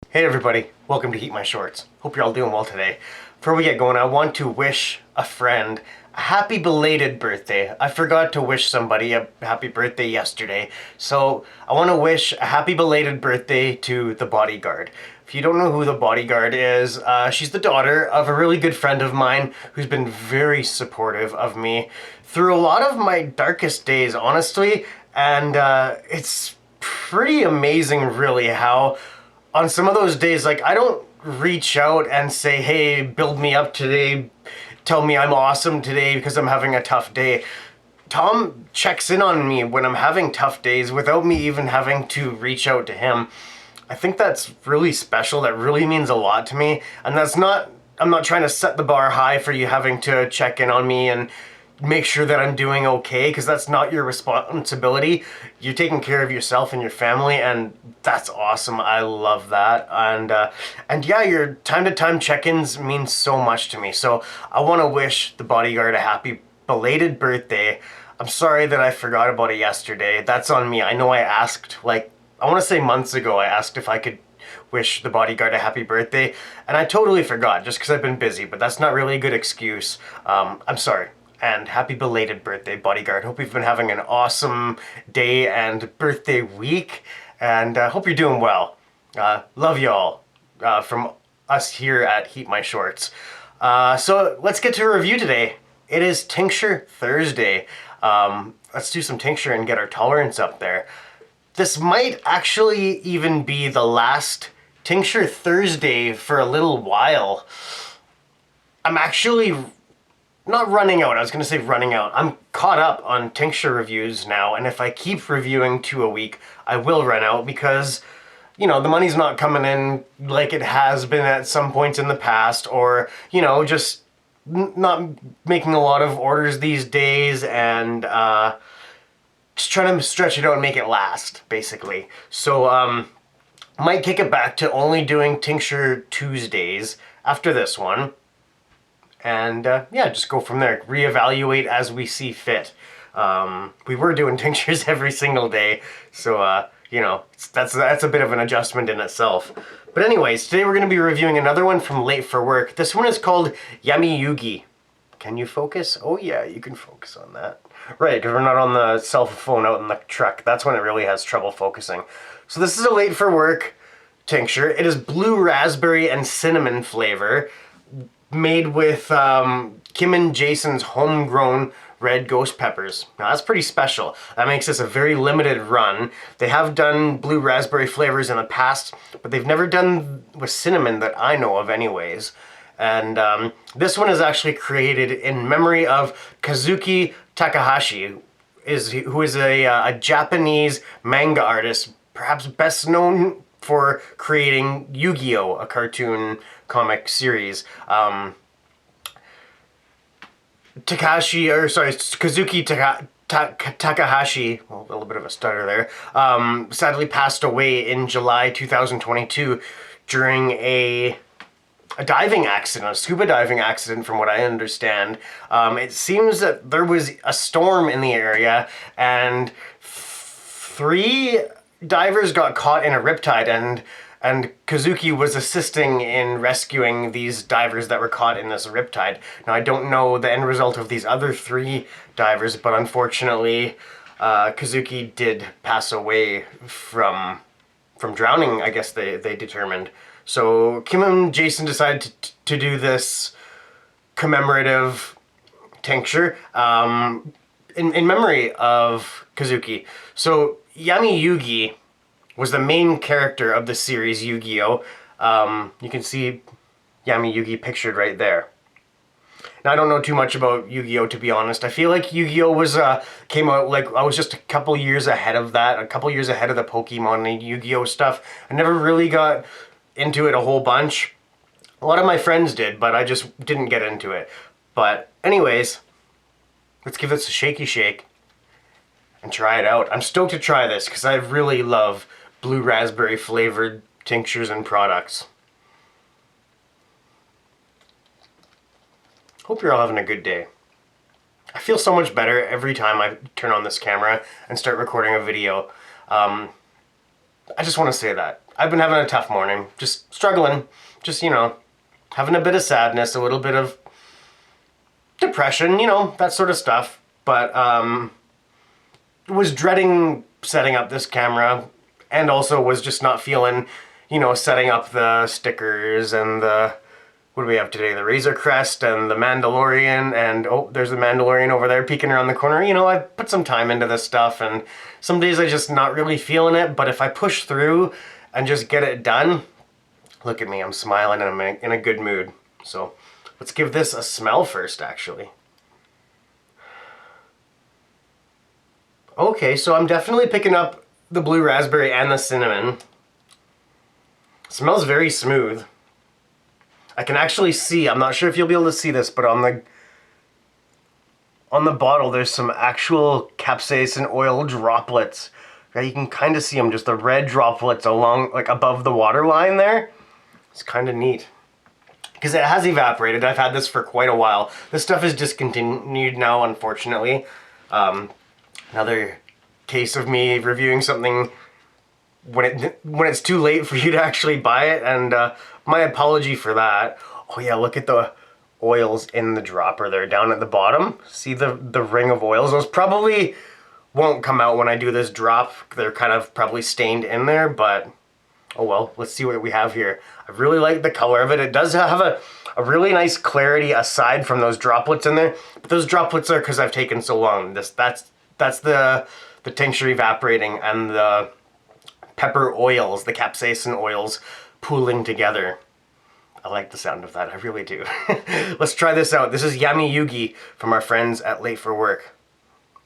Hey everybody, welcome to Heat My Shorts. Hope you're all doing well today. Before we get going, I want to wish a friend a happy belated birthday. I forgot to wish somebody a happy birthday yesterday, so I want to wish a happy belated birthday to the bodyguard. If you don't know who the bodyguard is, she's the daughter of a really good friend of mine who's been very supportive of me through a lot of my darkest days, honestly, and it's pretty amazing really how on some of those days, like, I don't reach out and say, hey, build me up today, tell me I'm awesome today because I'm having a tough day. Tom checks in on me when I'm having tough days without me even having to reach out to him. I think that's really special. That really means a lot to me. And I'm not trying to set the bar high for you having to check in on me and make sure that I'm doing okay, because that's not your responsibility. You're taking care of yourself and your family, and that's awesome. I love that. And yeah, your time to time check-ins mean so much to me. So I want to wish the bodyguard a happy belated birthday. I'm sorry that I forgot about it yesterday. That's on me. I know I asked, like, I want to say months ago, I asked if I could wish the bodyguard a happy birthday, and I totally forgot just because I've been busy, but that's not really a good excuse. I'm sorry. And happy belated birthday, bodyguard. Hope you've been having an awesome day and birthday week, and hope you're doing well. Love y'all from us here at Heat My Shorts. So let's get to a review today. It is Tincture Thursday. Let's do some tincture and get our tolerance up there. This might actually even be the last Tincture Thursday for a little while. I'm actually not running out. I was going to say running out. I'm caught up on tincture reviews now, and if I keep reviewing 2 a week, I will run out because, you know, the money's not coming in like it has been at some points in the past, or, you know, just not making a lot of orders these days, and just trying to stretch it out and make it last, basically. So, might kick it back to only doing Tincture Tuesdays after this one. And yeah, just go from there. Reevaluate as we see fit. We were doing tinctures every single day, so you know, that's a bit of an adjustment in itself. But anyways, today we're going to be reviewing another one from Late for Work. This one is called Yami Yugi. Can you focus? Oh yeah, you can focus on that. Right, because we're not on the cell phone out in the truck. That's when it really has trouble focusing. So this is a Late for Work tincture. It is blue raspberry and cinnamon flavor, made with Kim and Jason's homegrown red ghost peppers. Now that's pretty special. That makes this a very limited run. They have done blue raspberry flavors in the past, but they've never done with cinnamon that I know of anyways. And this one is actually created in memory of Kazuki Takahashi, who is a Japanese manga artist, perhaps best known for creating Yu-Gi-Oh!, a cartoon comic series. Kazuki Takahashi, well, a little bit of a stutter there, sadly passed away in July 2022 during a diving accident, a scuba diving accident from what I understand. It seems that there was a storm in the area and 3 divers got caught in a riptide, and Kazuki was assisting in rescuing these divers that were caught in this riptide. Now, I don't know the end result of these other 3 divers, but unfortunately, Kazuki did pass away from drowning, I guess they determined. So Kim and Jason decided to do this commemorative tincture in memory of Kazuki. So Yami Yugi was the main character of the series Yu-Gi-Oh! You can see Yami Yugi pictured right there. Now, I don't know too much about Yu-Gi-Oh! To be honest. I feel like Yu-Gi-Oh! Was came out, like, I was just a couple years ahead of that, a couple years ahead of the Pokemon and Yu-Gi-Oh! Stuff. I never really got into it a whole bunch. A lot of my friends did, but I just didn't get into it. But anyways, let's give this a shaky shake and try it out. I'm stoked to try this because I really love blue raspberry flavored tinctures and products. Hope you're all having a good day. I feel so much better every time I turn on this camera and start recording a video. I just want to say that. I've been having a tough morning. Just struggling. Just, you know, having a bit of sadness, a little bit of depression, you know, that sort of stuff. But was dreading setting up this camera, and also was just not feeling, you know, setting up the stickers and the, what do we have today? The Razor Crest and the Mandalorian, and oh, there's the Mandalorian over there peeking around the corner. You know, I put some time into this stuff, and some days I just not really feeling it, but if I push through and just get it done, look at me, I'm smiling and I'm in a good mood. So let's give this a smell first, actually. Okay, so I'm definitely picking up the blue raspberry and the cinnamon. It smells very smooth. I can actually see, I'm not sure if you'll be able to see this, but on the bottle there's some actual capsaicin oil droplets. Yeah, you can kind of see them, just the red droplets along, like above the water line there. It's kind of neat. Because it has evaporated. I've had this for quite a while. This stuff is discontinued now, unfortunately. Another case of me reviewing something when it's too late for you to actually buy it, and my apology for that. Oh yeah, look at the oils in the dropper there down at the bottom. See the ring of oils? Those probably won't come out when I do this drop. They're kind of probably stained in there, but oh well, let's see what we have here. I really like the color of it. It does have a really nice clarity aside from those droplets in there, but those droplets are because I've taken so long. That's the tincture evaporating and the pepper oils, the capsaicin oils pooling together. I like the sound of that, I really do. Let's try this out. This is Yami Yugi from our friends at Late for Work.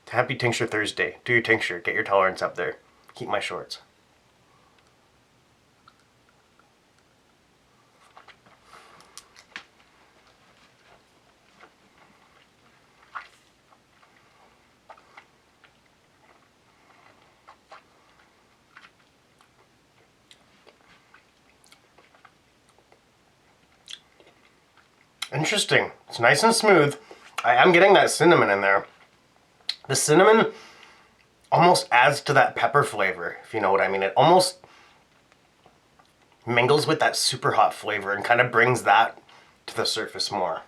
Happy Tincture Thursday. Do your tincture, get your tolerance up there. Heat my shorts. Interesting. It's nice and smooth. I am getting that cinnamon in there. The cinnamon almost adds to that pepper flavor, if you know what I mean. It almost mingles with that super hot flavor and kind of brings that to the surface more.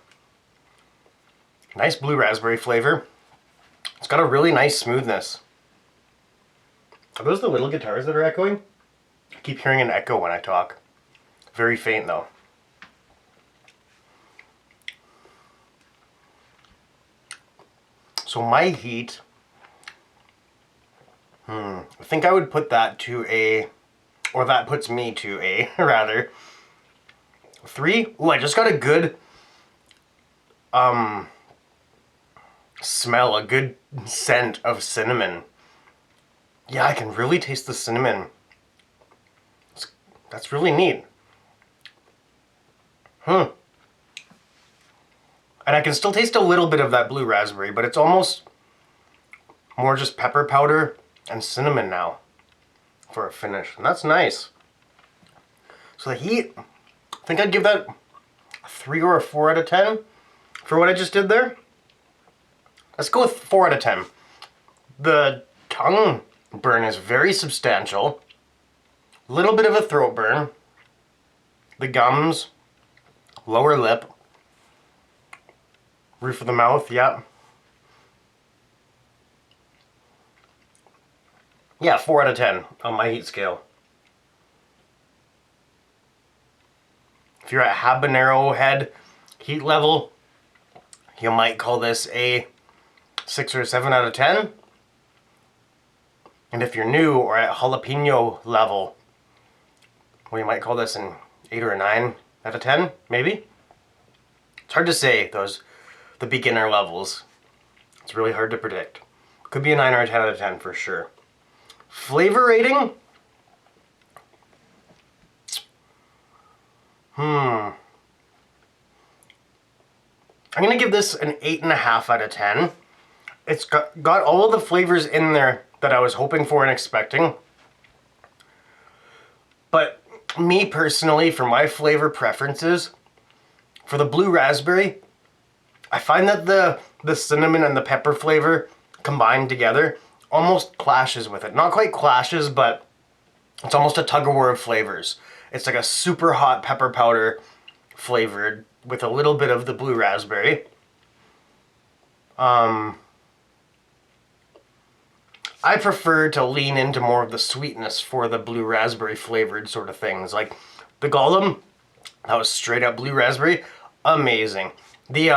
Nice blue raspberry flavor. It's got a really nice smoothness. Are those the little guitars that are echoing? I keep hearing an echo when I talk. Very faint though. So my heat, I think I would put that to a, or that puts me to a, rather, 3. Ooh, I just got a good smell, a good scent of cinnamon. Yeah, I can really taste the cinnamon. That's really neat. And I can still taste a little bit of that blue raspberry, but it's almost more just pepper powder and cinnamon now for a finish. And that's nice. So the heat, I think I'd give that a 3 or a 4 out of 10 for what I just did there. Let's go with 4 out of 10. The tongue burn is very substantial. Little bit of a throat burn. The gums, lower lip, roof of the mouth, yeah. Yeah, 4 out of 10 on my heat scale. If you're at habanero head heat level, you might call this a 6 or a 7 out of 10. And if you're new or at jalapeno level, well, you might call this an 8 or a 9 out of 10, maybe. It's hard to say, the beginner levels. It's really hard to predict. Could be a 9 or a 10 out of 10 for sure. Flavor rating? I'm gonna give this an 8.5 out of 10. It's got all of the flavors in there that I was hoping for and expecting. But me personally, for my flavor preferences, for the blue raspberry, I find that the cinnamon and the pepper flavor combined together almost clashes with it. Not quite clashes, but It's almost a tug-of-war of flavors. It's like a super hot pepper powder flavored with a little bit of the blue raspberry. I prefer to lean into more of the sweetness for the blue raspberry flavored sort of things. Like the Golem, that was straight up blue raspberry. Amazing. The,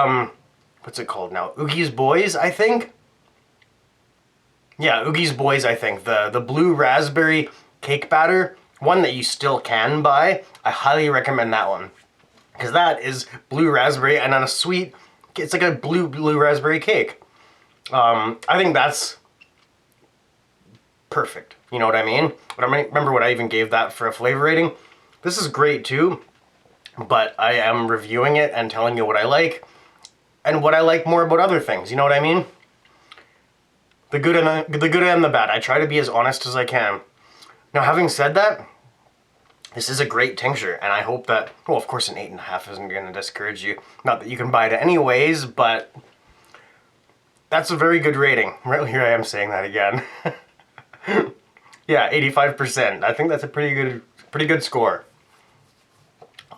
what's it called now? Oogie's Boys, I think? Yeah, Oogie's Boys, I think. The blue raspberry cake batter, one that you still can buy. I highly recommend that one. Because that is blue raspberry and on a sweet, it's like a blue raspberry cake. I think that's perfect. You know what I mean? But I remember what I even gave that for a flavor rating. This is great too, but I am reviewing it and telling you what I like and what I like more about other things. You know what I mean? The good and the bad. I try to be as honest as I can. Now, having said that, this is a great tincture, and I hope that, well, of course an 8.5 isn't going to discourage you. Not that you can buy it anyways, but that's a very good rating. Right here I am saying that again. Yeah, 85%. I think that's a pretty good score.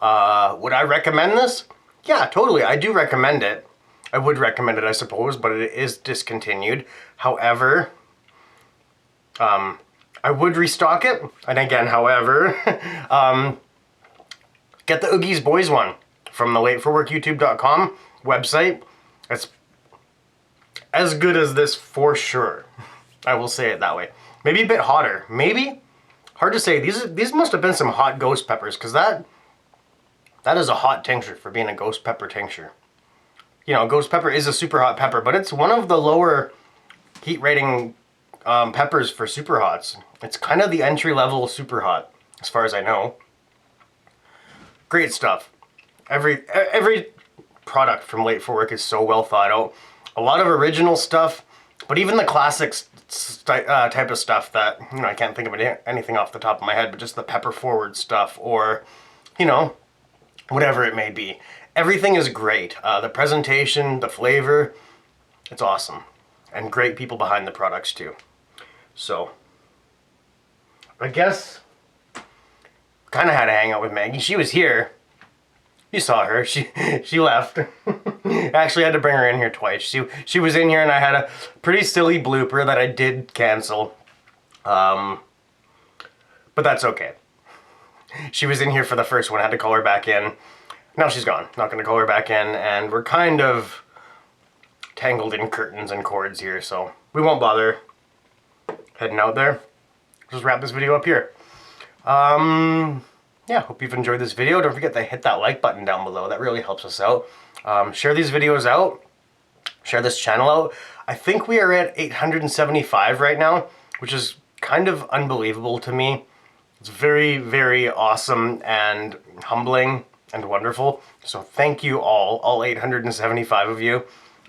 Would I recommend this? Yeah, totally. I do recommend it. I would recommend it, I suppose, but it is discontinued. However, I would restock it. And again, however, get the Oogie's Boys one from the lateforworkyoutube.com website. It's as good as this for sure. I will say it that way. Maybe a bit hotter. Maybe? Hard to say. These must have been some hot ghost peppers, because that is a hot tincture for being a ghost pepper tincture. You know, ghost pepper is a super hot pepper, but it's one of the lower heat rating peppers for super hots. It's kind of the entry level super hot, as far as I know. Great stuff. Every product from Late for Work is so well thought out. A lot of original stuff, but even the classics type of stuff that, you know, I can't think of anything off the top of my head, but just the pepper forward stuff, or, you know, whatever it may be. Everything is great. The presentation, the flavor, it's awesome. And great people behind the products too. So, I guess, kind of had to hang out with Maggie. She was here. You saw her. She left. I actually had to bring her in here twice. She was in here and I had a pretty silly blooper that I did cancel. But that's okay. She was in here for the first one. I had to call her back in. Now she's gone. Not going to call her back in. And we're kind of tangled in curtains and cords here, so we won't bother heading out there. Just wrap this video up here. Yeah, hope you've enjoyed this video. Don't forget to hit that like button down below. That really helps us out. Share these videos out. Share this channel out. I think we are at 875 right now, which is kind of unbelievable to me. It's very, very awesome and humbling and wonderful. So thank you all 875 of you.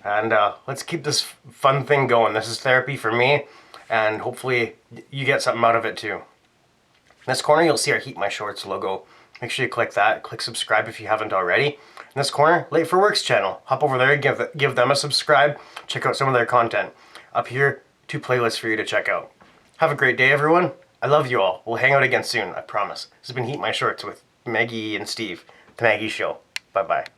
And let's keep this fun thing going. This is therapy for me, and hopefully you get something out of it too. In this corner, you'll see our Heat My Shorts logo. Make sure you click that. Click subscribe if you haven't already. In this corner, Late for Work's channel. Hop over there, give them a subscribe. Check out some of their content. Up here, 2 playlists for you to check out. Have a great day, everyone. I love you all. We'll hang out again soon, I promise. This has been Heat My Shorts with Maggie and Steve. The Maggie Show. Bye-bye.